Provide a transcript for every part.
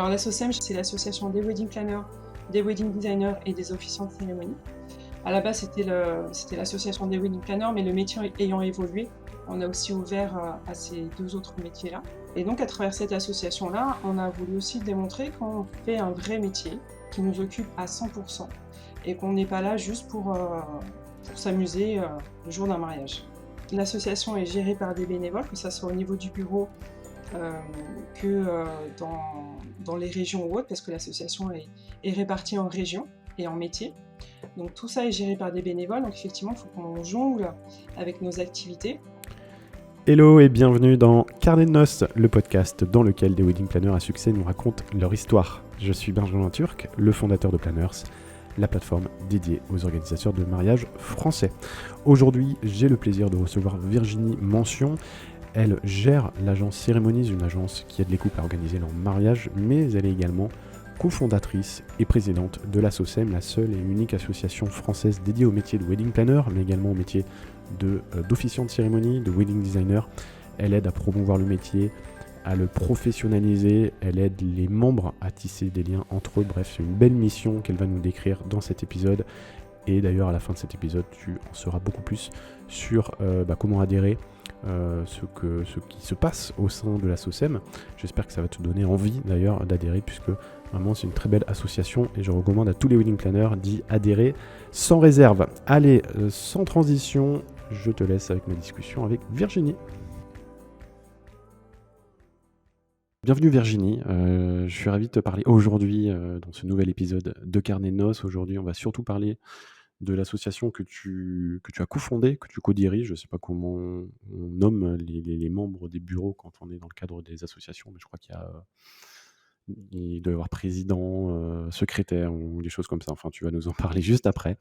Alors l'ASSOCEM, c'est l'association des wedding planners, des wedding designers et des officiants de cérémonie. À la base, c'était l'association des wedding planners, mais le métier ayant évolué, on a aussi ouvert à ces deux autres métiers-là. Et donc à travers cette association-là, on a voulu aussi démontrer qu'on fait un vrai métier qui nous occupe à 100% et qu'on n'est pas là juste pour s'amuser le jour d'un mariage. L'association est gérée par des bénévoles, que ce soit au niveau du bureau euh, que dans les régions ou autres, parce que l'association est répartie en régions et en métiers. Donc tout ça est géré par des bénévoles, donc effectivement, il faut qu'on jongle avec nos activités. Hello et bienvenue dans Carnet de Noces, le podcast dans lequel des wedding planners à succès nous racontent leur histoire. Je suis Benjamin Turc, le fondateur de Planners, la plateforme dédiée aux organisateurs de mariages français. Aujourd'hui, j'ai le plaisir de recevoir Virginie Mention. Elle gère l'agence Cérémonies, une agence qui aide les couples à organiser leur mariage, mais elle est également cofondatrice et présidente de l'ASSOCEM, la seule et unique association française dédiée au métier de wedding planner, mais également au métier d'officiant de cérémonie, de wedding designer. Elle aide à promouvoir le métier, à le professionnaliser, elle aide les membres à tisser des liens entre eux. Bref, c'est une belle mission qu'elle va nous décrire dans cet épisode. Et d'ailleurs, à la fin de cet épisode, tu en sauras beaucoup plus sur comment adhérer, ce qui se passe au sein de l'ASSOCEM. J'espère que ça va te donner envie d'ailleurs d'adhérer, puisque vraiment c'est une très belle association et je recommande à tous les wedding planners d'y adhérer sans réserve. Allez, sans transition, je te laisse avec ma discussion avec Virginie. Bienvenue Virginie, je suis ravi de te parler aujourd'hui dans ce nouvel épisode de Carnet de Noces. Aujourd'hui, on va surtout parler de l'association que tu as cofondée, que tu co-diriges. Je ne sais pas comment on nomme les membres des bureaux quand on est dans le cadre des associations, mais je crois il doit y avoir président, secrétaire ou des choses comme ça. Enfin, tu vas nous en parler juste après.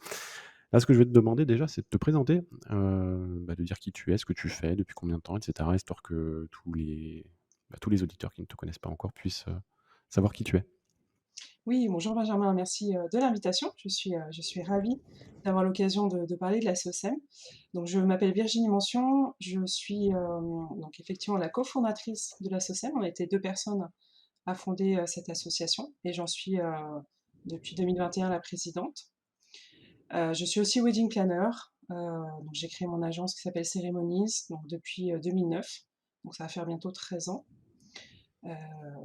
Là, ce que je vais te demander déjà, c'est de te présenter, de dire qui tu es, ce que tu fais, depuis combien de temps, etc., histoire que tous les auditeurs qui ne te connaissent pas encore puissent savoir qui tu es. Oui, bonjour Benjamin, merci de l'invitation. Je suis ravie d'avoir l'occasion de parler de la SOCEM. Donc je m'appelle Virginie Mention, je suis donc effectivement la cofondatrice de la SOCEM. On a été deux personnes à fonder cette association et j'en suis depuis 2021 la présidente. Je suis aussi wedding planner. Donc j'ai créé mon agence qui s'appelle Cérémonies donc depuis 2009. Donc ça va faire bientôt 13 ans. Euh,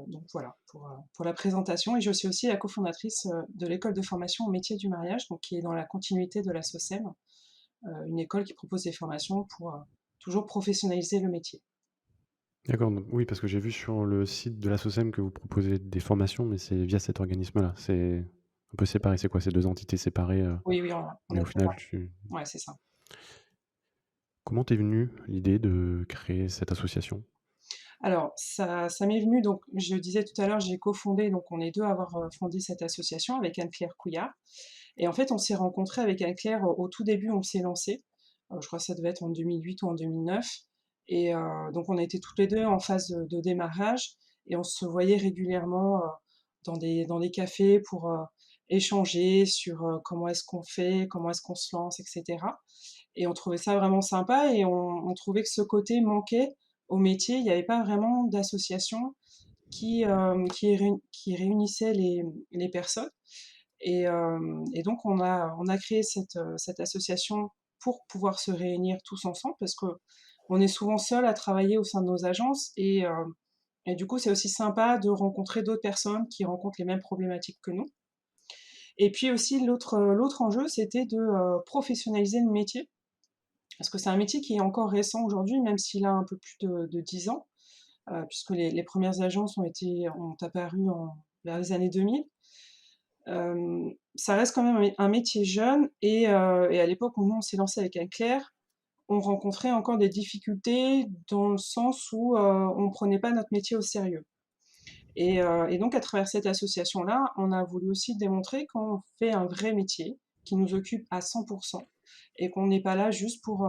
donc voilà pour la présentation. Et je suis aussi la cofondatrice de l'école de formation au métier du mariage, donc qui est dans la continuité de la SOCEM, une école qui propose des formations pour toujours professionnaliser le métier. D'accord, donc oui, parce que j'ai vu sur le site de l'ASSOCEM que vous proposez des formations, mais c'est via cet organisme-là. C'est un peu séparé. C'est quoi, ces deux entités séparées Oui, oui, on mais a au fait. final, Ouais, c'est ça. comment t'es venue l'idée de créer cette association? Alors, ça m'est venu, donc je disais tout à l'heure, j'ai cofondé, donc on est deux à avoir fondé cette association avec Anne-Claire Couillard. Et en fait, on s'est rencontrés avec Anne-Claire au tout début, on s'est lancé. Je crois que ça devait être en 2008 ou en 2009. Et donc, on était toutes les deux en phase de démarrage et on se voyait régulièrement dans des cafés pour échanger sur comment est-ce qu'on fait, comment est-ce qu'on se lance, etc. Et on trouvait ça vraiment sympa et on trouvait que ce côté manquait au métier. Il n'y avait pas vraiment d'association qui réunissait les personnes. Et donc, on a créé cette association pour pouvoir se réunir tous ensemble parce que on est souvent seul à travailler au sein de nos agences et du coup, c'est aussi sympa de rencontrer d'autres personnes qui rencontrent les mêmes problématiques que nous. Et puis aussi, l'autre enjeu, c'était de professionnaliser le métier parce que c'est un métier qui est encore récent aujourd'hui, même s'il a un peu plus de 10 ans, puisque les premières agences ont apparu vers les années 2000. Ça reste quand même un métier jeune et à l'époque où nous on s'est lancé avec Anne-Claire, on rencontrait encore des difficultés dans le sens où on ne prenait pas notre métier au sérieux. Et donc à travers cette association-là, on a voulu aussi démontrer qu'on fait un vrai métier qui nous occupe à 100% et qu'on n'est pas là juste pour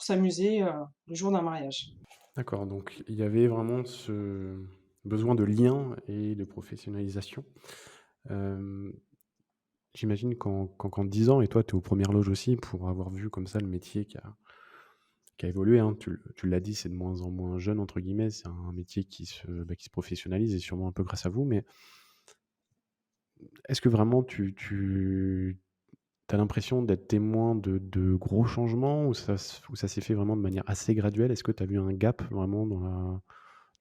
s'amuser le jour d'un mariage. D'accord, donc il y avait vraiment ce besoin de lien et de professionnalisation. Euh, J'imagine qu'en 10 ans, et toi, tu es aux premières loges aussi, pour avoir vu comme ça le métier qui a qui a évolué, hein. Tu l'as dit, c'est de moins en moins jeune, entre guillemets. C'est un métier qui se professionnalise et sûrement un peu grâce à vous. Mais est-ce que vraiment tu as l'impression d'être témoin de gros changements ou ça s'est fait vraiment de manière assez graduelle? Est-ce que tu as vu un gap vraiment dans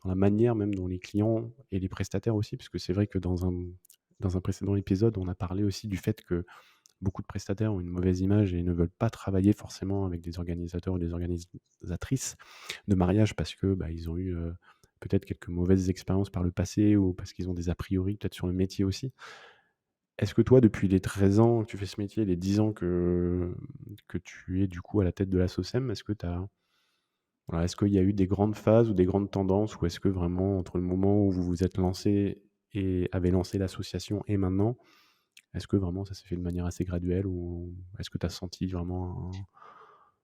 la manière même dont les clients et les prestataires aussi? Parce que c'est vrai que dans un précédent épisode, on a parlé aussi du fait que beaucoup de prestataires ont une mauvaise image et ne veulent pas travailler forcément avec des organisateurs ou des organisatrices de mariage parce que, bah, ils ont eu, peut-être quelques mauvaises expériences par le passé ou parce qu'ils ont des a priori peut-être sur le métier aussi. Est-ce que toi, depuis les 13 ans que tu fais ce métier, les 10 ans que tu es du coup à la tête de la SOCEM, est-ce qu'il y a eu des grandes phases ou des grandes tendances ou est-ce que vraiment entre le moment où vous vous êtes lancé et avez lancé l'association et maintenant, est-ce que vraiment ça s'est fait de manière assez graduelle ou est-ce que tu as senti vraiment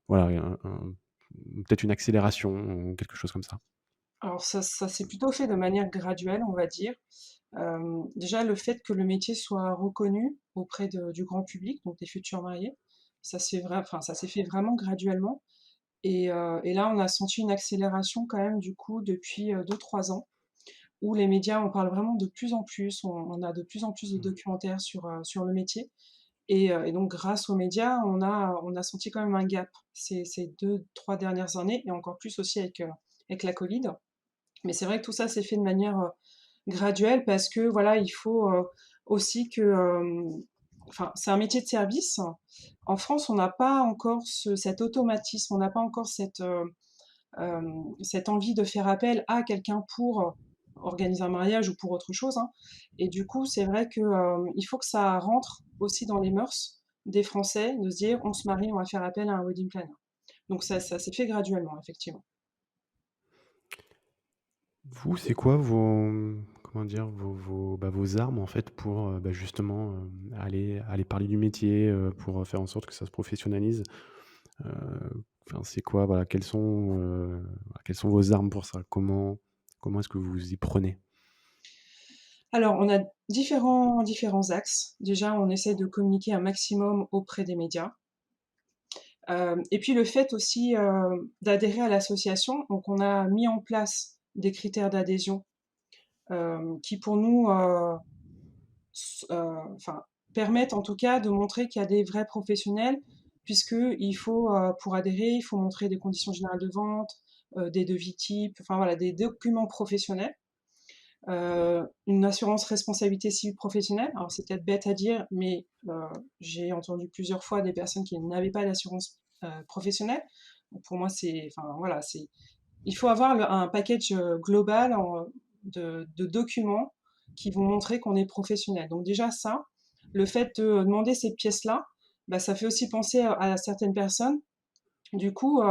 peut-être une accélération ou quelque chose comme ça? Alors ça s'est plutôt fait de manière graduelle, on va dire. Déjà le fait que le métier soit reconnu auprès du grand public, donc des futurs mariés, ça s'est fait vraiment graduellement et là on a senti une accélération quand même du coup depuis, 2-3 ans où les médias en parlent vraiment de plus en plus. On a de plus en plus de Mmh. documentaires sur le métier et donc grâce aux médias, on a senti quand même un gap ces 2-3 dernières années et encore plus aussi avec la Covid. Mais c'est vrai que tout ça s'est fait de manière, graduelle parce que voilà, il faut, aussi que, enfin, c'est un métier de service. En France, on n'a pas encore cet automatisme, on n'a pas encore cette envie de faire appel à quelqu'un pour organiser un mariage ou pour autre chose, hein. Et du coup, c'est vrai que, il faut que ça rentre aussi dans les mœurs des Français, de se dire: «On se marie, on va faire appel à un wedding planner». Donc ça s'est fait graduellement, effectivement. Vous, c'est quoi comment dire? Vos armes en fait pour, justement, aller parler du métier, pour, faire en sorte que ça se professionnalise? Heu, enfin, c'est quoi, voilà, quelles sont vos armes pour ça? Comment est-ce que vous vous y prenez? Alors, on a différents axes. Déjà, on essaie de communiquer un maximum auprès des médias. Et puis le fait aussi, d'adhérer à l'association, donc on a mis en place des critères d'adhésion, qui pour nous, enfin, permettent en tout cas de montrer qu'il y a des vrais professionnels, puisqu'il faut, pour adhérer, il faut montrer des conditions générales de vente, des devis types, enfin voilà, des documents professionnels. Une assurance responsabilité civile professionnelle. Alors c'est peut-être bête à dire, mais j'ai entendu plusieurs fois des personnes qui n'avaient pas d'assurance professionnelle. Donc pour moi, enfin voilà, il faut avoir un package global de documents qui vont montrer qu'on est professionnel. Donc déjà ça, le fait de demander ces pièces-là, bah, ça fait aussi penser à certaines personnes. Du coup,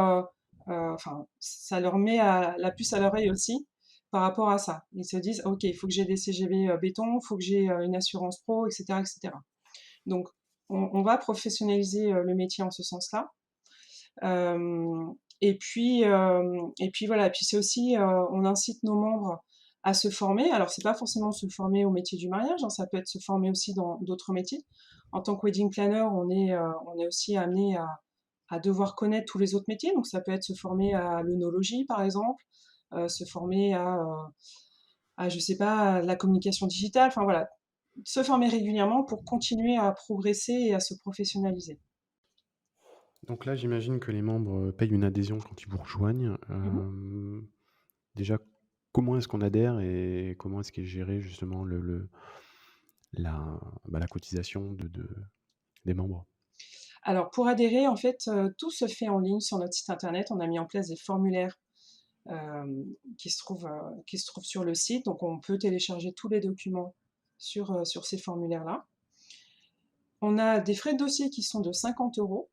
enfin, ça leur met la puce à l'oreille aussi par rapport à ça. Ils se disent: «OK, il faut que j'ai des CGV, béton, il faut que j'ai, une assurance pro» et cetera et cetera. Donc on va professionnaliser, le métier en ce sens-là. Hem et puis voilà, et puis c'est aussi, on incite nos membres à se former. Alors c'est pas forcément se former au métier du mariage, hein, ça peut être se former aussi dans d'autres métiers. En tant que wedding planner, on est aussi amené à devoir connaître tous les autres métiers. Donc ça peut être se former à l'œnologie, par exemple, se former à je sais pas, à la communication digitale, enfin voilà, se former régulièrement pour continuer à progresser et à se professionnaliser. Donc là, j'imagine que les membres, payent une adhésion quand ils vous rejoignent. Mmh. Déjà, comment est-ce qu'on adhère et comment est-ce qu'est géré justement la cotisation des membres? Alors pour adhérer, en fait, tout se fait en ligne sur notre site internet. On a mis en place des formulaires, qui se trouvent sur le site, donc on peut télécharger tous les documents sur ces formulaires-là. On a des frais de dossier qui sont de 50 €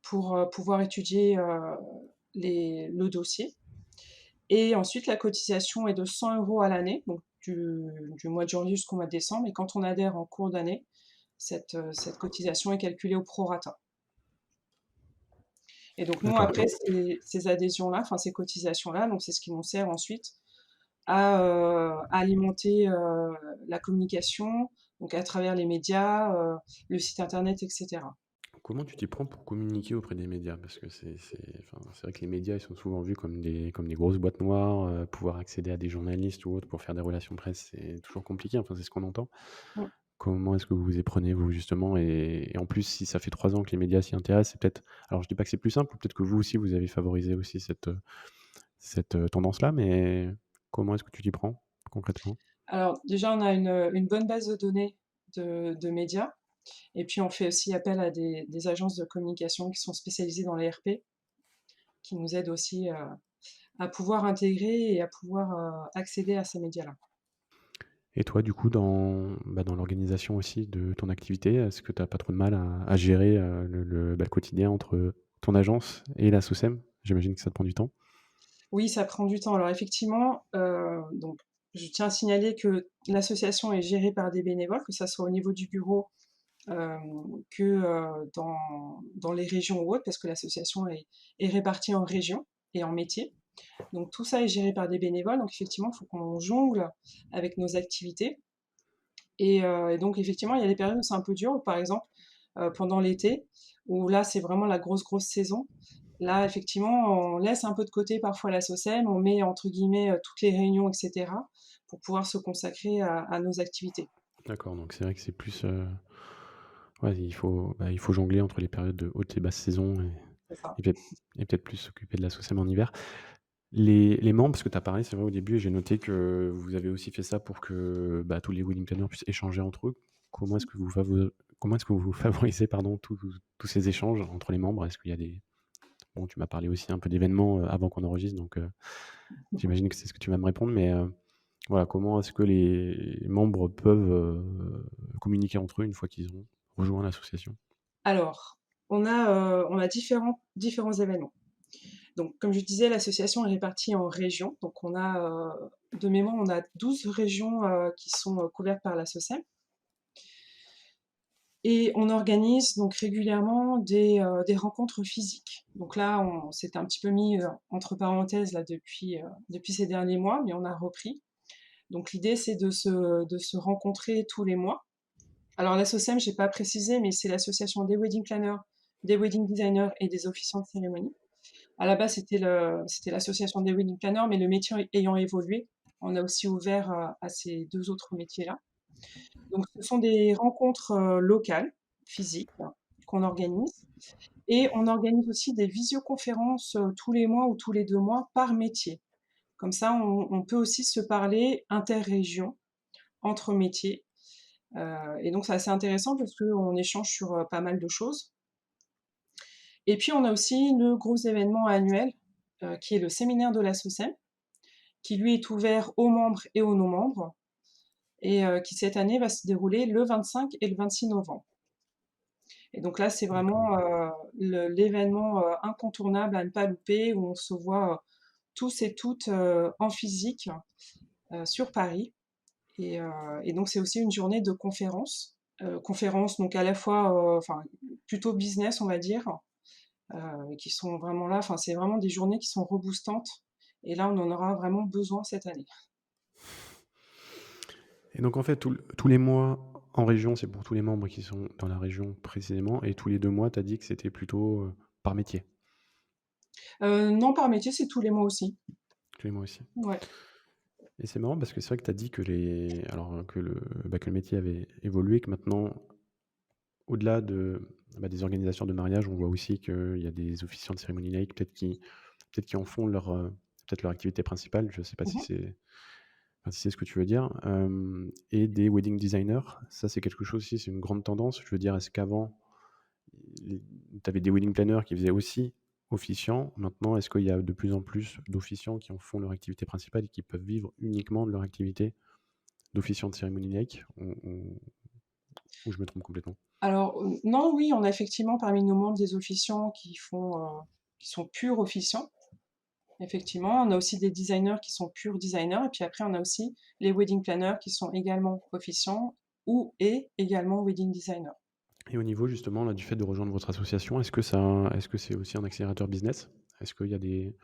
pour, pouvoir étudier, le dossier et ensuite la cotisation est de 100 € à l'année, donc du mois de janvier jusqu'au mois de décembre, et quand on adhère en cours d'année, cette cotisation est calculée au prorata. Et donc nous, D'accord. après, ces adhésions-là, enfin ces cotisations-là, donc c'est ce qui nous sert ensuite à alimenter la communication, donc à travers les médias, le site internet, etc. Comment tu t'y prends pour communiquer auprès des médias? Parce que c'est vrai que les médias, ils sont souvent vus comme des grosses boîtes noires, pouvoir accéder à des journalistes ou autres pour faire des relations presse, c'est toujours compliqué, enfin, c'est ce qu'on entend. Mmh. Comment est-ce que vous vous y prenez, vous, justement? Et en plus, si ça fait 3 ans que les médias s'y intéressent, c'est peut-être alors je dis pas que c'est plus simple, ou peut-être que vous aussi, vous avez favorisé aussi cette tendance-là, mais comment est-ce que tu t'y prends concrètement? Alors déjà, on a une bonne base de données de médias et puis on fait aussi appel à des agences de communication qui sont spécialisées dans les RP, qui nous aident aussi, à pouvoir intégrer et à pouvoir, accéder à ces médias-là. Et toi, du coup, dans l'organisation aussi de ton activité, est-ce que tu as pas trop de mal à gérer, le quotidien entre ton agence et la SOCEM? J'imagine que ça te prend du temps? Oui, ça prend du temps. Alors effectivement, donc je tiens à signaler que l'association est gérée par des bénévoles, que ça soit au niveau du bureau, que, dans les régions ou autres, parce que l'association est répartie en régions et en métiers. Donc tout ça est géré par des bénévoles, donc effectivement, il faut qu'on jongle avec nos activités et donc effectivement, il y a des périodes où c'est un peu dur, par exemple, pendant l'été, où là, c'est vraiment la grosse, grosse saison. Là, effectivement, on laisse un peu de côté parfois la SOCEM, on met entre guillemets, toutes les réunions et cetera, pour pouvoir se consacrer à nos activités. D'accord, donc c'est vrai que c'est plus, ouais, il faut jongler entre les périodes de haute et basse saison C'est ça. et peut-être plus s'occuper de la SOCEM en hiver. Les membres, parce que tu as parlé, c'est vrai au début, j'ai noté que vous avez aussi fait ça pour que, tous les wedding planners puissent échanger entre eux. Comment est-ce que comment est-ce que vous favorisez, pardon, tous ces échanges entre les membres? Est-ce qu'il y a des bon, tu m'as parlé aussi un peu d'événements, avant qu'on enregistre, donc j'imagine que c'est ce que tu vas me répondre, mais voilà, comment est-ce que les membres peuvent, communiquer entre eux une fois qu'ils ont rejoint l'association? Alors, on a différents événements. Donc comme je disais, l'association est répartie en régions, donc on a, de mémoire, on a 12 régions, qui sont, couvertes par la SOCEM. Et on organise donc régulièrement des rencontres physiques. Donc là, on s'était un petit peu mis, entre parenthèses là depuis ces derniers mois, mais on a repris. Donc l'idée, c'est de se rencontrer tous les mois. Alors l'association, j'ai pas précisé, mais c'est l'association des wedding planners, des wedding designers et des officiants de cérémonie. À la base, c'était l'association des wedding planners, mais le métier ayant évolué, on a aussi ouvert, à ces 2 autres métiers-là. Donc ce sont des rencontres, locales, physiques, qu'on organise et on organise aussi des visioconférences, tous les mois ou tous les 2 mois par métier. Comme ça, on peut aussi se parler interrégions, entre métiers, et donc c'est assez intéressant parce qu'on échange sur, pas mal de choses. Et puis on a aussi le gros événement annuel, qui est le séminaire de la SOCEM, qui lui est ouvert aux membres et aux non-membres et qui cette année va se dérouler le 25 et le 26 novembre. Et donc là, c'est D'accord. vraiment l'événement incontournable à ne pas louper, où on se voit tous et toutes en physique sur Paris. Et donc c'est aussi une journée de conférences. Conférences donc à la fois, enfin plutôt business on va dire, qui sont vraiment là. Enfin c'est vraiment des journées qui sont reboostantes. Et là on en aura vraiment besoin cette année. Et donc en fait, tous les mois en région, c'est pour tous les membres qui sont dans la région précisément, et tous les 2 mois, tu as dit que c'était plutôt, par métier? Non par métier, c'est tous les mois aussi. Tous les mois aussi? Ouais. Et c'est marrant parce que c'est vrai que tu as dit que que le métier avait évolué, que maintenant, au-delà des organisations de mariage, on voit aussi qu'il y a des officiants de cérémonie laïque peut-être qui en font peut-être leur activité principale, je ne sais pas si Mhm. c'est enfin, si c'est ce que tu veux dire, et des wedding designers. Ça, c'est quelque chose aussi, c'est une grande tendance. Je veux dire, est-ce qu'avant, tu avais des wedding planners qui faisaient aussi officiants? Maintenant, est-ce qu'il y a de plus en plus d'officiants qui en font leur activité principale et qui peuvent vivre uniquement de leur activité d'officiant de cérémonie laïque? Ou je me trompe complètement? Alors non, oui, on a effectivement parmi nos membres des officiants qui sont purs officiants. Effectivement, on a aussi des designers qui sont purs designers, et puis après on a aussi les wedding planners qui sont également officiants ou et également wedding designers. Et au niveau justement là, du fait de rejoindre votre association, est-ce que c'est aussi un accélérateur business? Est-ce qu'il y a des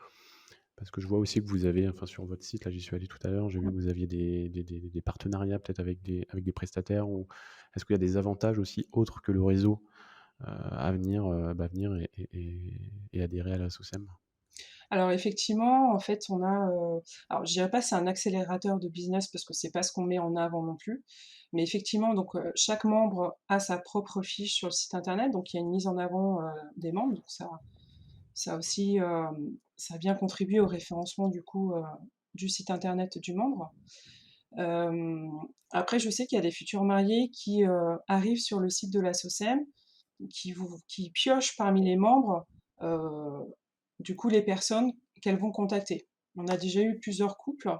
parce que je vois aussi que vous avez, enfin sur votre site, là j'y suis allé tout à l'heure, j'ai vu que vous aviez des partenariats peut-être avec des prestataires, ou est-ce qu'il y a des avantages aussi autres que le réseau, venir et adhérer à la SOCEM? Alors effectivement, en fait, alors je dirais pas c'est un accélérateur de business parce que c'est pas ce qu'on met en avant non plus, mais effectivement donc chaque membre a sa propre fiche sur le site internet, donc il y a une mise en avant, des membres, donc ça aussi, ça a bien contribué au référencement du coup, du site internet du membre. Hem, Après je sais qu'il y a des futurs mariés qui, arrivent sur le site de la SOCEM, qui piochent parmi les membres, heu, du coup les personnes qu'elles vont contacter. On a déjà eu plusieurs couples,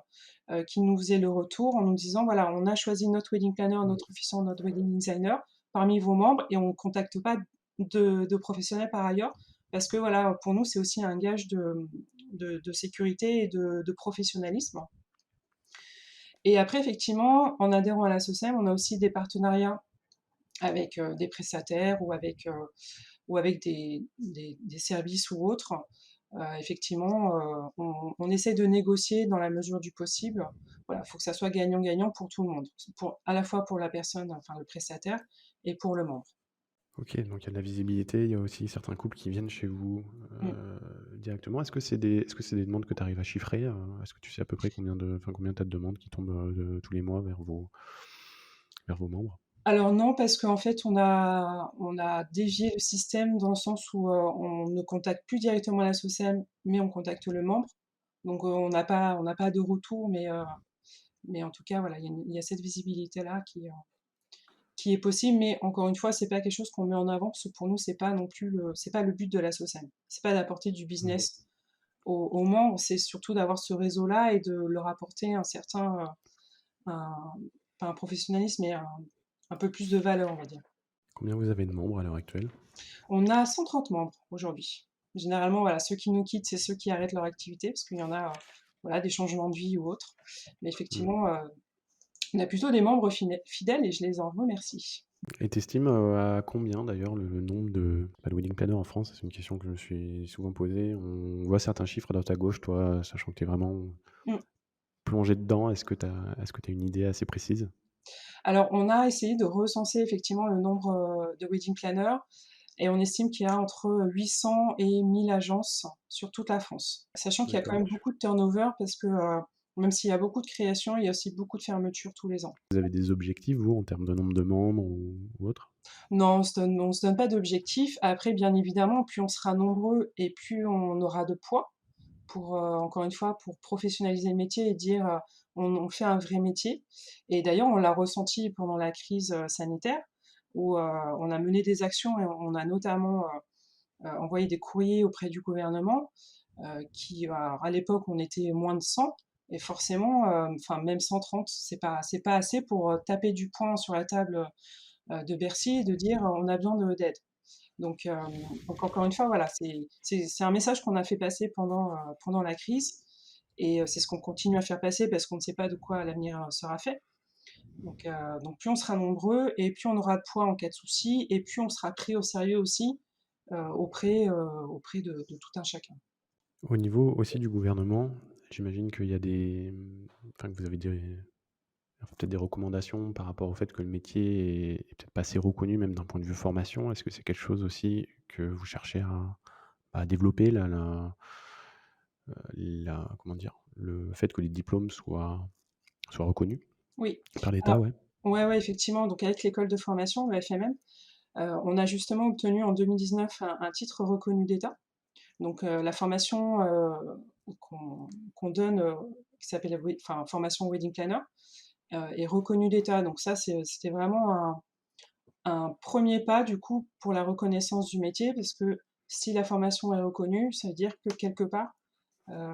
qui nous faisaient le retour en nous disant: «Voilà, on a choisi notre wedding planner, Mmh. notre officiant, notre wedding designer parmi vos membres et on ne contacte pas de professionnels par ailleurs». Parce que voilà, pour nous, c'est aussi un gage de sécurité et de professionnalisme. Et après, effectivement, en adhérant à la SOCEM, on a aussi des partenariats avec des prestataires ou avec des services ou autres. Effectivement, on essaie de négocier dans la mesure du possible. Voilà, il faut que ça soit gagnant-gagnant pour tout le monde, à la fois pour la personne, enfin le prestataire, et pour le membre. OK, donc il y a de la visibilité, il y a aussi certains couples qui viennent chez vous, Mm. directement. Est-ce que c'est des demandes que tu arrives à chiffrer? Est-ce que tu sais à peu près combien tu as de demandes qui tombent, tous les mois vers vos membres? Alors non, parce qu'en fait, on a dévié le système dans le sens où on ne contacte plus directement la SOCEM, mais on contacte le membre. Donc on n'a pas de retour, mais en tout cas, voilà, il y a cette visibilité-là qui est possible, mais encore une fois, c'est pas quelque chose qu'on met en avant, parce que pour nous, c'est pas non plus c'est pas le but de la SOCEM. C'est pas d'apporter du Mmh. business aux membres, c'est surtout d'avoir ce réseau-là et de leur apporter un certain, un, pas un professionnalisme, mais un peu plus de valeur, on va dire. Combien vous avez de membres à l'heure actuelle? On a 130 membres aujourd'hui. Généralement, voilà, ceux qui nous quittent, c'est ceux qui arrêtent leur activité, parce qu'il y en a, voilà, des changements de vie ou autres. Mais Mmh. effectivement, on a plutôt des membres fidèles et je les en remercie. Et tu estimes, à combien d'ailleurs le nombre de wedding planners en France? C'est une question que je me suis souvent posée. On voit certains chiffres à droite à gauche, toi, sachant que tu es vraiment Mm. plongé dedans, est-ce que tu as une idée assez précise? Alors, on a essayé de recenser effectivement le nombre de wedding planners et on estime qu'il y a entre 800 et 1000 agences sur toute la France. Sachant qu'il y a quand D'accord. même beaucoup de turnover parce que même s'il y a beaucoup de créations, il y a aussi beaucoup de fermetures tous les ans. Vous avez des objectifs, vous, en termes de nombre de membres ou autre? Non, on se donne pas d'objectif. Après, bien évidemment, plus on sera nombreux et plus on aura de poids pour, encore une fois, pour professionnaliser le métier et dire, on fait un vrai métier. Et d'ailleurs, on l'a ressenti pendant la crise, sanitaire où, on a mené des actions et on a notamment, envoyé des courriers auprès du gouvernement, alors à l'époque, on était moins de 100 et forcément, enfin même 130, c'est pas assez pour, taper du poing sur la table, de Bercy et de dire on a besoin d'aide. Donc encore une fois, voilà, c'est un message qu'on a fait passer pendant la crise et c'est ce qu'on continue à faire passer parce qu'on ne sait pas de quoi l'avenir sera fait. Donc plus on sera nombreux et plus on aura de poids en cas de souci et plus on sera pris au sérieux aussi auprès de tout un chacun. Au niveau aussi du gouvernement, j'imagine qu'il y a enfin, que vous avez peut-être des recommandations par rapport au fait que le métier est peut-être pas assez reconnu, même d'un point de vue formation. Est-ce que c'est quelque chose aussi que vous cherchez à développer, comment dire? Le fait que les diplômes soient reconnus Oui. par l'État, Alors, ouais? ouais, ouais, effectivement, donc avec l'école de formation, le FMM, on a justement obtenu en 2019 un titre reconnu d'État. Donc la formation qu'on donne, qui s'appelle enfin, formation Wedding Planner, est reconnue d'État. Donc ça, c'était vraiment un premier pas du coup pour la reconnaissance du métier, parce que si la formation est reconnue, ça veut dire que quelque part, euh,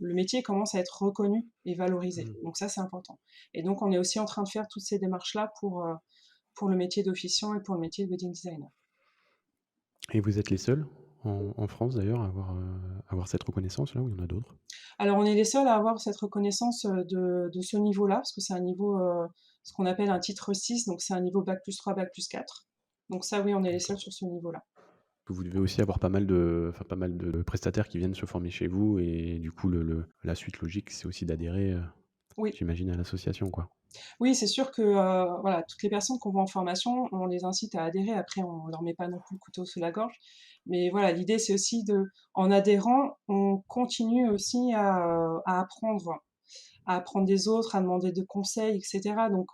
le métier commence à être reconnu et valorisé. Mmh. Donc ça, c'est important. Et donc on est aussi en train de faire toutes ces démarches-là pour le métier d'officiant et pour le métier de wedding designer. Et vous êtes les seuls en France d'ailleurs à avoir cette reconnaissance-là, ou il y en a d'autres? Alors, on est les seuls à avoir cette reconnaissance de ce niveau-là, parce que c'est un niveau, ce qu'on appelle un titre 6, donc c'est un niveau bac+3, bac+4. Donc ça, oui, on est les seuls D'accord. sur ce niveau-là. Vous devez aussi avoir pas mal de prestataires qui viennent se former chez vous, et du coup la suite logique, c'est aussi d'adhérer, Oui, j'imagine, à l'association, quoi? Oui, c'est sûr que, voilà, toutes les personnes qu'on voit en formation, on les incite à adhérer. Après, on leur met pas non plus le couteau sous la gorge. Mais voilà, l'idée, c'est aussi en adhérant, on continue aussi à apprendre des autres, à demander de conseils, et cetera. Donc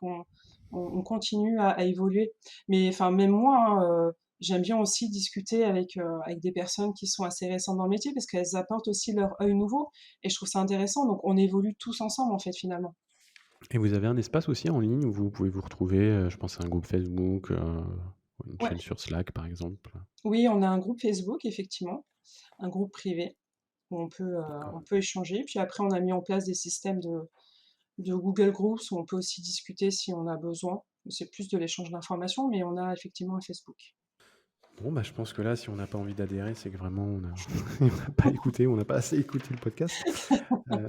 on continue à évoluer. Mais enfin, même moi, hein, j'aime bien aussi discuter avec des personnes qui sont assez récentes dans le métier parce qu'elles apportent aussi leur œil nouveau et je trouve ça intéressant. Donc on évolue tous ensemble en fait finalement. Et vous avez un espace aussi en ligne où vous pouvez vous retrouver, je pense à un groupe Facebook, une Ouais, chaîne sur Slack par exemple? oui, on a un groupe Facebook effectivement, un groupe privé où D'accord. on peut échanger. Puis après, on a mis en place des systèmes de Google Groups où on peut aussi discuter si on a besoin. C'est plus de l'échange d'informations, mais on a effectivement un Facebook. Bon, bah, je pense que là, si on n'a pas envie d'adhérer, c'est que vraiment on a on n'a pas écouté, on n'a pas assez écouté le podcast. Heu,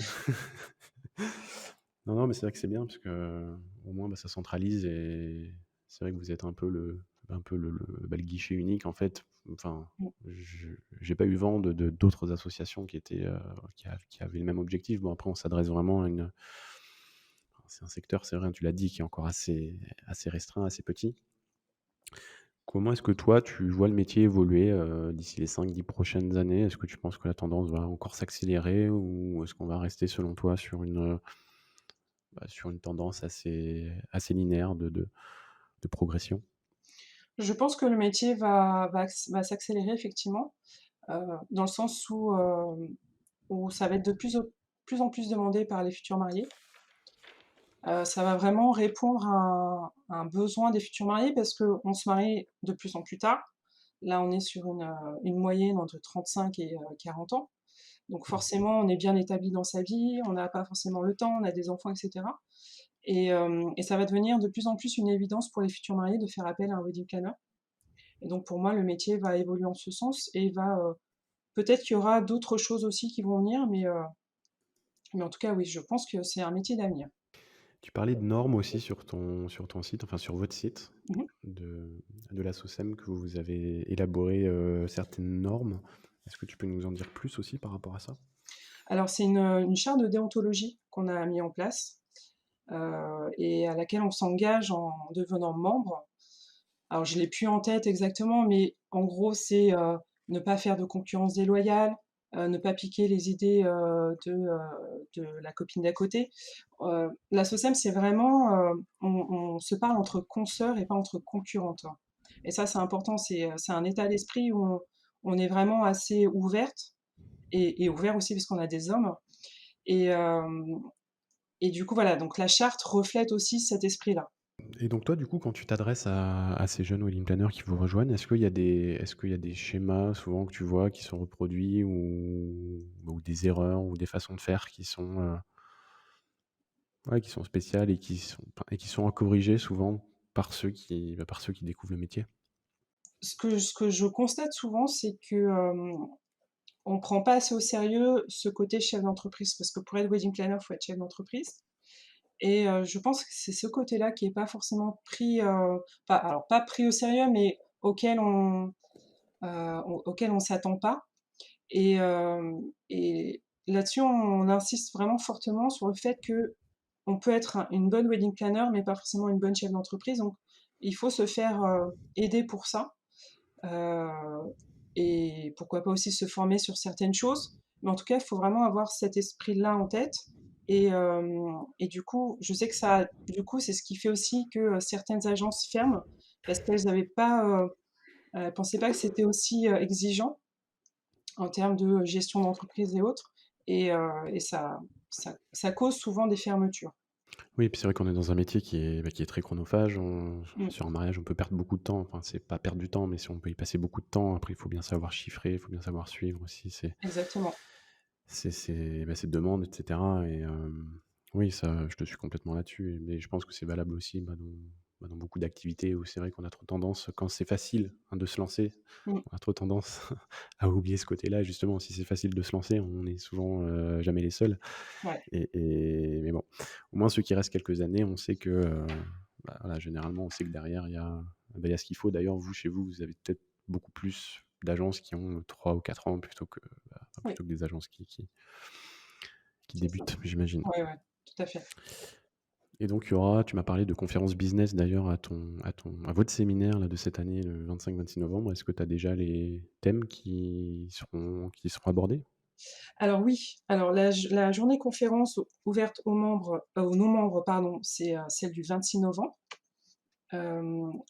non, non, mais c'est vrai que c'est bien parce qu'au moins, bah, ça centralise et c'est vrai que vous êtes un peu le guichet unique en fait. Enfin, je j'ai pas eu vent de d'autres associations qui étaient, qui avaient le même objectif. Bon, après, on s'adresse vraiment à une c'est un secteur, c'est vrai, tu l'as dit, qui est encore assez restreint, assez petit. Comment est-ce que toi, tu vois le métier évoluer, d'ici les 5-10 prochaines années? Est-ce que tu penses que la tendance va encore s'accélérer ou est-ce qu'on va rester selon toi sur une tendance assez linéaire de progression? Je pense que le métier va s'accélérer effectivement, dans le sens où ça va être de plus en plus demandé par les futurs mariés. Ça va vraiment répondre à un besoin des futurs mariés parce qu'on se marie de plus en plus tard. Là, on est sur une moyenne entre 35 et 40 ans. Donc Mmh. forcément, on est bien établi dans sa vie, on n'a pas forcément le temps, on a des enfants, etc. Et ça va devenir de plus en plus une évidence pour les futurs mariés de faire appel à un wedding planner. Et donc pour moi, le métier va évoluer en ce sens et peut-être qu'il y aura d'autres choses aussi qui vont venir, mais en tout cas, oui, je pense que c'est un métier d'avenir. Tu parlais de normes aussi sur ton site, enfin sur votre site Mhm. de de la SOCEM, que vous avez élaboré, certaines normes. Est-ce que tu peux nous en dire plus aussi par rapport à ça? Alors c'est une charte de déontologie qu'on a mis en place et à laquelle on s'engage en devenant membre. Alors je l'ai plus en tête exactement, mais en gros c'est ne pas faire de concurrence déloyale, ne pas piquer les idées de la copine d'à côté. La SOCEM c'est vraiment, on se parle entre consoeurs et pas entre concurrentes, hein. Et ça c'est important, c'est un état d'esprit où on est vraiment assez ouverte et ouvert aussi parce qu'on a des hommes. Et, et du coup voilà, donc la charte reflète aussi cet esprit-là. Et donc toi, du coup, quand tu t'adresses à ces jeunes wedding planners qui vous rejoignent, est-ce qu'il y a des schémas souvent que tu vois qui sont reproduits ou des erreurs ou des façons de faire qui sont, ouais, qui sont spéciales et qui sont à corriger souvent par ceux qui découvrent le métier? Ce que je constate souvent, c'est que on prend pas assez au sérieux ce côté chef d'entreprise, parce que pour être wedding planner, il faut être chef d'entreprise. Et je pense que c'est ce côté-là qui est pas forcément pris, pas pris au sérieux, mais auquel on s'attend pas. Et là-dessus, on insiste vraiment fortement sur le fait que on peut être une bonne wedding planner, mais pas forcément une bonne chef d'entreprise. Donc, il faut se faire aider pour ça. Euh, et pourquoi pas aussi se former sur certaines choses. Mais en tout cas, il faut vraiment avoir cet esprit-là en tête. Et du coup, je sais que du coup, c'est ce qui fait aussi que certaines agences ferment parce qu'elles n'avaient pas, pensaient pas que c'était aussi exigeant en termes de gestion d'entreprise et autres. Et ça cause souvent des fermetures. Oui, puis c'est vrai qu'on est dans un métier qui est très chronophage. Mm, Sur un mariage, on peut perdre beaucoup de temps. Enfin, c'est pas perdre du temps, mais si on peut y passer beaucoup de temps, après, il faut bien savoir chiffrer, il faut bien savoir suivre aussi exactement. ces demandes, etc. Et oui, ça, je te suis complètement là-dessus. Mais je pense que c'est valable aussi dans beaucoup d'activités où c'est vrai qu'on a trop tendance, quand c'est facile hein, de se lancer, Mm, on a trop tendance à oublier ce côté-là. Et justement, si c'est facile de se lancer, on est souvent jamais les seuls. ouais. Mais bon, au moins ceux qui restent quelques années, on sait que, bah, voilà, généralement, on sait que derrière, il y a ce qu'il faut. D'ailleurs, vous, chez vous, vous avez peut-être beaucoup plus d'agences qui ont 3 ou 4 ans Oui, plutôt que des agences qui c'est ça. débutent, j'imagine. Ouais, ouais, tout à fait. Et donc, tu m'as parlé de conférences business d'ailleurs à votre séminaire là, de cette année, le 25-26 novembre. Est-ce que tu as déjà les thèmes qui seront abordés? Alors oui, alors la journée conférence ouverte aux non-membres, pardon, c'est celle du 26 novembre.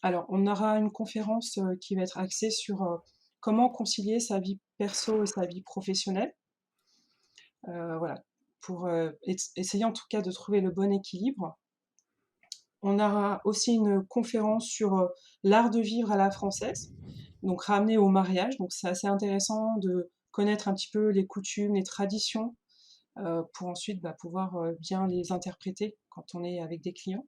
Alors on aura une conférence qui va être axée sur comment concilier sa vie perso et sa vie professionnelle. Voilà, pour essayer en tout cas de trouver le bon équilibre. On aura aussi une conférence sur l'art de vivre à la française, donc ramené au mariage. Donc c'est assez intéressant de connaître un petit peu les coutumes, les traditions, pour ensuite pouvoir bien les interpréter quand on est avec des clients.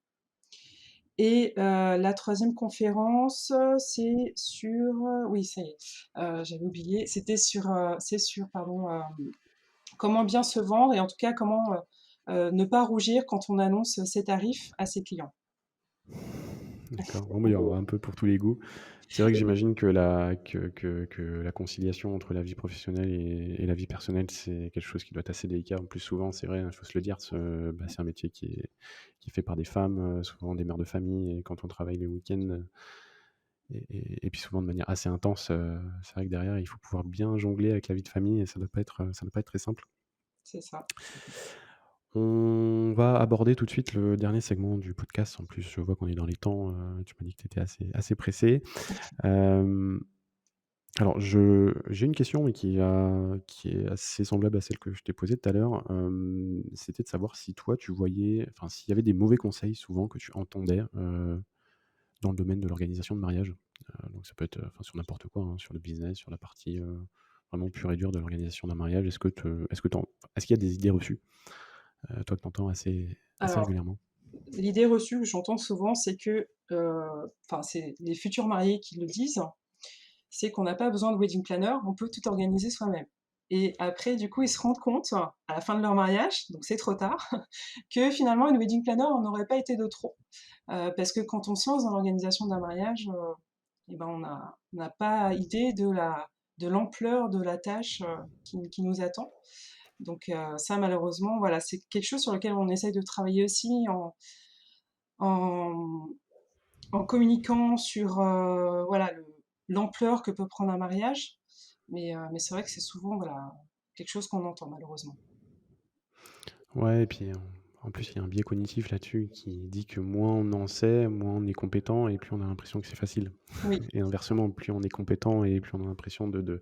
Et la troisième conférence, c'est sur... oui, ça y est, j'avais oublié. C'est sur, pardon, comment bien se vendre et en tout cas comment ne pas rougir quand on annonce ses tarifs à ses clients. D'accord. Bon, bah, il y aura un peu pour tous les goûts. C'est vrai que j'imagine que la conciliation entre la vie professionnelle et la vie personnelle, c'est quelque chose qui doit être assez délicat. En plus, souvent, c'est vrai, il faut se le dire, c'est un métier qui est fait par des femmes, souvent des mères de famille, et quand on travaille les week-ends, et puis souvent de manière assez intense, c'est vrai que derrière, il faut pouvoir bien jongler avec la vie de famille et ça doit pas être très simple. C'est ça. On va aborder tout de suite le dernier segment du podcast. En plus, je vois qu'on est dans les temps. Tu m'as dit que tu étais assez pressé. Euh, alors, j'ai une question, mais qui est assez semblable à celle que je t'ai posée tout à l'heure. C'était de savoir si toi, tu voyais, enfin, s'il y avait des mauvais conseils souvent que tu entendais dans le domaine de l'organisation de mariage. Donc, ça peut être sur n'importe quoi, hein, sur le business, sur la partie vraiment pure et dure de l'organisation d'un mariage. Est-ce qu'il y a des idées reçues, toi que tu entends assez Alors, régulièrement? l'idée reçue que j'entends souvent, c'est que, enfin, c'est les futurs mariés qui le disent, c'est qu'on n'a pas besoin de wedding planner, on peut tout organiser soi-même. Et après, du coup, ils se rendent compte, à la fin de leur mariage, donc c'est trop tard, que finalement, une wedding planner n'aurait pas été de trop. Parce que quand on se lance dans l'organisation d'un mariage, eh ben, on n'a pas idée de l'ampleur de la tâche qui nous attend. Donc ça, malheureusement, voilà, c'est quelque chose sur lequel on essaye de travailler aussi en, en communiquant sur voilà, l'ampleur que peut prendre un mariage. Mais c'est vrai que c'est souvent voilà, quelque chose qu'on entend malheureusement. Ouais, et puis en plus, il y a un biais cognitif là-dessus qui dit que moins on en sait, moins on est compétent et plus on a l'impression que c'est facile. Oui, Et inversement, plus on est compétent et plus on a l'impression de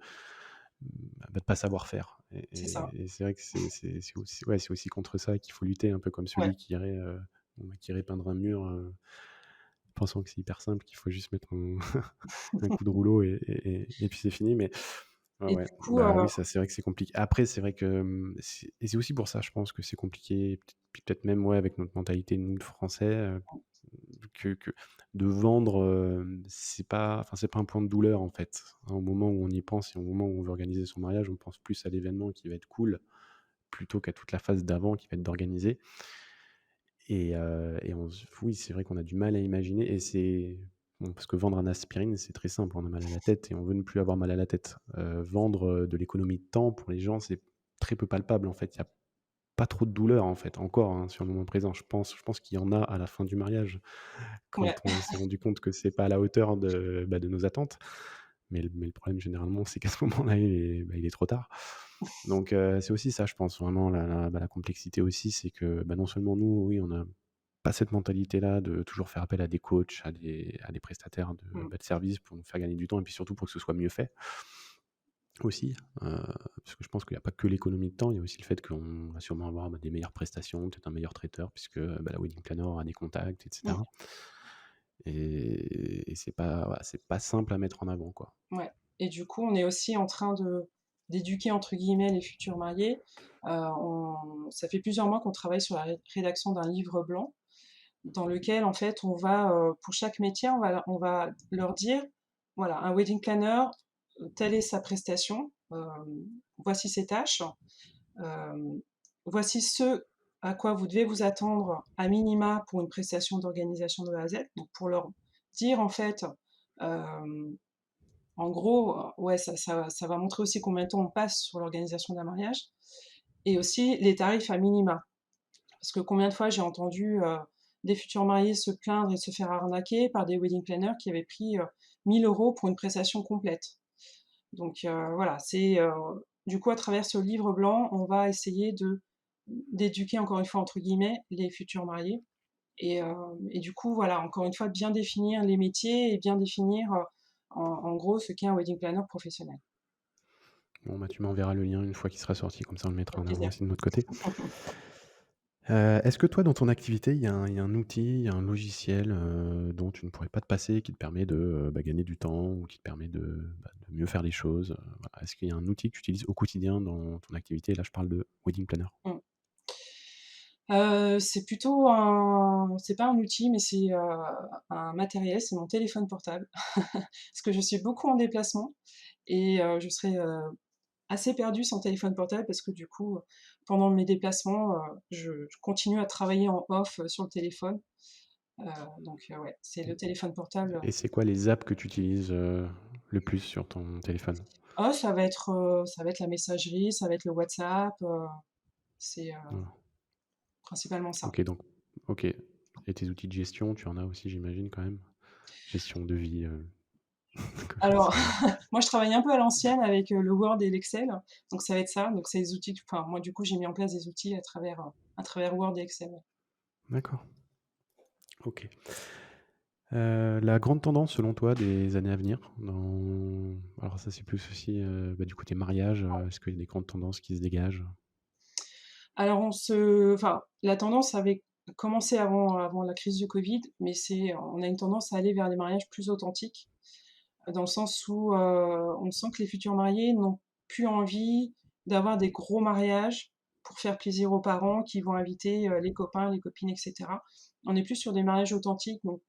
pas savoir faire. Et, c'est ça. et c'est vrai que c'est aussi contre ça qu'il faut lutter, un peu comme Ouais, celui qui irait peindre un mur, pensant que c'est hyper simple, qu'il faut juste mettre un coup de rouleau et puis c'est fini. Mais ouais, et ouais, du coup, bah oui, ça c'est vrai que c'est compliqué. Après, c'est vrai que et c'est aussi pour ça, je pense que c'est compliqué, puis peut-être même ouais, avec notre mentalité, nous, de Français, que de vendre, c'est pas un point de douleur en fait. Hein, au moment où on y pense et au moment où on veut organiser son mariage, on pense plus à l'événement qui va être cool, plutôt qu'à toute la phase d'avant qui va être d'organiser. Oui, c'est vrai qu'on a du mal à imaginer et c'est bon, parce que vendre un aspirine, c'est très simple, on a mal à la tête et on veut ne plus avoir mal à la tête. Vendre, de l'économie de temps pour les gens, c'est très peu palpable en fait. Il y a pas trop de douleur en fait, encore, hein, sur le moment présent. Je pense qu'il y en a à la fin du mariage, ouais, quand on s'est rendu compte que c'est pas à la hauteur de nos attentes. Mais le problème généralement, c'est qu'à ce moment-là, il est trop tard. Donc c'est aussi ça, je pense vraiment la complexité aussi, c'est que, non seulement nous, oui, on a pas cette mentalité-là de toujours faire appel à des coachs, à des prestataires mm, de services pour nous faire gagner du temps et puis surtout pour que ce soit mieux fait aussi. Parce que je pense qu'il n'y a pas que l'économie de temps, il y a aussi le fait qu'on va sûrement avoir des meilleures prestations, peut-être un meilleur traiteur, puisque la wedding planner aura des contacts, mm, etc. Et c'est pas, voilà, c'est pas simple à mettre en avant, quoi. ouais. Et du coup, on est aussi en train d'éduquer entre guillemets les futurs mariés. Ça fait plusieurs mois qu'on travaille sur la rédaction d'un livre blanc dans lequel en fait on va pour chaque métier on va leur dire voilà un wedding planner telle est sa prestation, voici ses tâches, euh, voici ce à quoi vous devez vous attendre à minima pour une prestation d'organisation de A à Z, donc pour leur dire en fait euh, en gros ouais ça va montrer aussi combien de temps on passe sur l'organisation d'un mariage et aussi les tarifs à minima parce que combien de fois j'ai entendu des futurs mariés se plaindre et se faire arnaquer par des wedding planners qui avaient pris 1 000 € pour une prestation complète. Donc voilà, c'est du coup à travers ce livre blanc, on va essayer d'éduquer encore une fois entre guillemets les futurs mariés et du coup voilà encore une fois bien définir les métiers et bien définir en gros ce qu'est un wedding planner professionnel. Bon, bah, tu m'enverras le lien une fois qu'il sera sorti, comme ça on le mettra Avec en avant plaisir. aussi de notre côté. Est-ce que toi, dans ton activité, il y a un outil, il y a un logiciel dont tu ne pourrais pas te passer, qui te permet de gagner du temps ou qui te permet de mieux faire les choses voilà. Est-ce qu'il y a un outil que tu utilises au quotidien dans ton activité? Là, je parle de wedding planner. Mm. C'est plutôt c'est pas un outil, mais c'est un matériel, c'est mon téléphone portable. Parce que je suis beaucoup en déplacement et je serais assez perdue sans téléphone portable parce que du coup, pendant mes déplacements, je continue à travailler en off sur le téléphone. Euh, donc ouais, c'est le téléphone portable. Et c'est quoi les apps que tu utilises le plus sur ton téléphone? Oh, ça va être la messagerie, ça va être le WhatsApp, c'est Voilà. principalement ça. Ok, donc, ok. Et tes outils de gestion, tu en as aussi, j'imagine, quand même? Gestion de vie Alors, commerciale. moi, je travaille un peu à l'ancienne avec le Word et l'Excel, donc ça va être ça. Donc, c'est les outils. Enfin, moi, du coup, j'ai mis en place des outils à travers Word et Excel. Ouais. D'accord. Ok. La grande tendance, selon toi, des années à venir, alors ça c'est plus aussi du côté mariage, est-ce qu'il y a des grandes tendances qui se dégagent? Alors, enfin, la tendance avait commencé avant la crise du Covid, mais on a une tendance à aller vers des mariages plus authentiques, dans le sens où on sent que les futurs mariés n'ont plus envie d'avoir des gros mariages pour faire plaisir aux parents qui vont inviter les copains, les copines, etc. On est plus sur des mariages authentiques, donc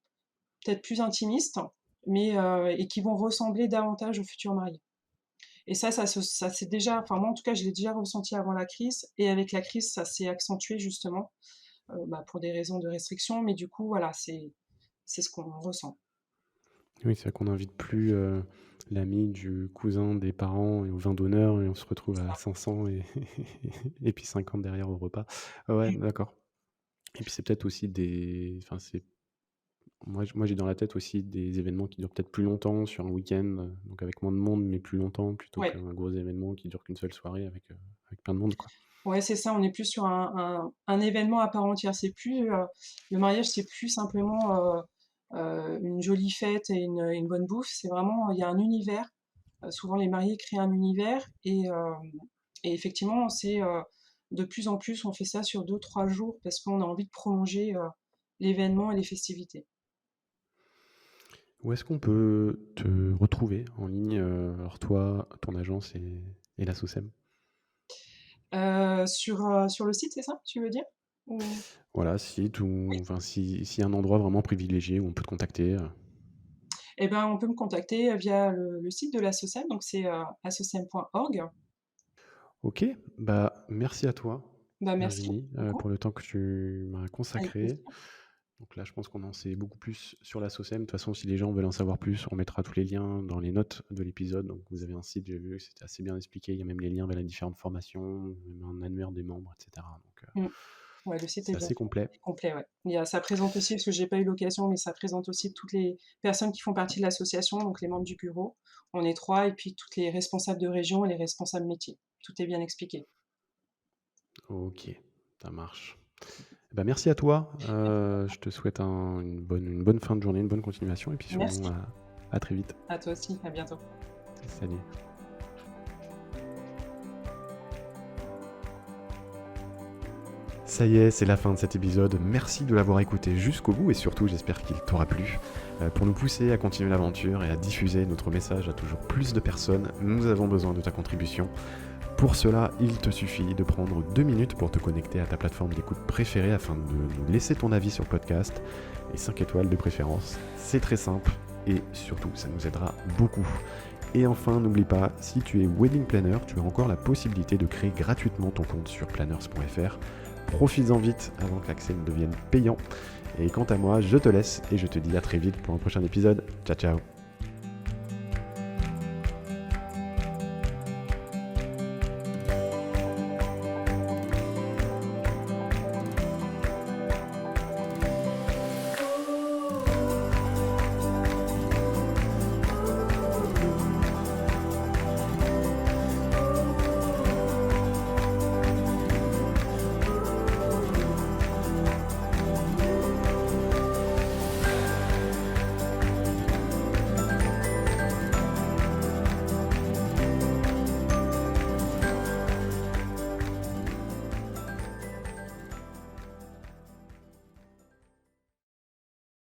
peut-être plus intimistes, mais et qui vont ressembler davantage aux futurs mariés. Et ça c'est déjà, enfin moi en tout cas, je l'ai déjà ressenti avant la crise, et avec la crise, ça s'est accentué justement pour des raisons de restriction, mais du coup, voilà, c'est ce qu'on ressent. Oui, c'est vrai qu'on n'invite plus l'ami du cousin des parents et au vin d'honneur et on se retrouve à 500 et puis 50 derrière au repas. Ah ouais, d'accord. Et puis c'est peut-être aussi enfin moi j'ai dans la tête aussi des événements qui durent peut-être plus longtemps sur un week-end, donc avec moins de monde mais plus longtemps plutôt Ouais, qu'un gros événement qui dure qu'une seule soirée avec plein de monde quoi. ouais, c'est ça. On est plus sur un événement à part entière. C'est plus le mariage, c'est plus simplement une jolie fête et une bonne bouffe. C'est vraiment, il y a un univers. Souvent, les mariés créent un univers et effectivement, c'est de plus en plus, on fait ça sur 2, 3 jours parce qu'on a envie de prolonger l'événement et les festivités. Où est-ce qu'on peut te retrouver en ligne, alors toi, ton agence et la SOCEM? Sur le site, c'est ça, tu veux dire? Ou... Voilà, site ou Oui. enfin s'il y a un endroit vraiment privilégié où on peut te contacter. Eh ben, on peut me contacter via le site de la SOCEM, donc c'est assocem.org. OK, bah, merci à toi, Bah, merci Virginie, beaucoup, pour le temps que tu m'as avec consacré. plaisir. Donc là, je pense qu'on en sait beaucoup plus sur la SOCEM. De toute façon, si les gens veulent en savoir plus, on mettra tous les liens dans les notes de l'épisode. Donc vous avez un site, j'ai vu, c'était assez bien expliqué. Il y a même les liens vers les différentes formations, même un annuaire des membres, et cetera. Donc Mmh. Ouais, le site est c'est bien assez fait, complet. est complet, ouais. Ça présente aussi, parce que j'ai pas eu l'occasion, mais ça présente aussi toutes les personnes qui font partie de l'association, donc les membres du bureau. On est 3 et puis toutes les responsables de région et les responsables métiers. Tout est bien expliqué. OK, ça marche. Bah, merci à toi. Je te souhaite une bonne fin de journée, une bonne continuation et puis sûrement Merci, à très vite. à toi aussi, à bientôt. Salut. Ça y est, c'est la fin de cet épisode. Merci de l'avoir écouté jusqu'au bout et surtout j'espère qu'il t'aura plu. Pour nous pousser à continuer l'aventure et à diffuser notre message à toujours plus de personnes, nous avons besoin de ta contribution. Pour cela, il te suffit de prendre 2 minutes pour te connecter à ta plateforme d'écoute préférée afin de nous laisser ton avis sur le podcast et 5 étoiles de préférence. C'est très simple et surtout ça nous aidera beaucoup. Et enfin, n'oublie pas, si tu es wedding planner, tu as encore la possibilité de créer gratuitement ton compte sur planners.fr. Profites-en vite avant que l'accès ne devienne payant. Et quant à moi, je te laisse et je te dis à très vite pour un prochain épisode. Ciao ciao.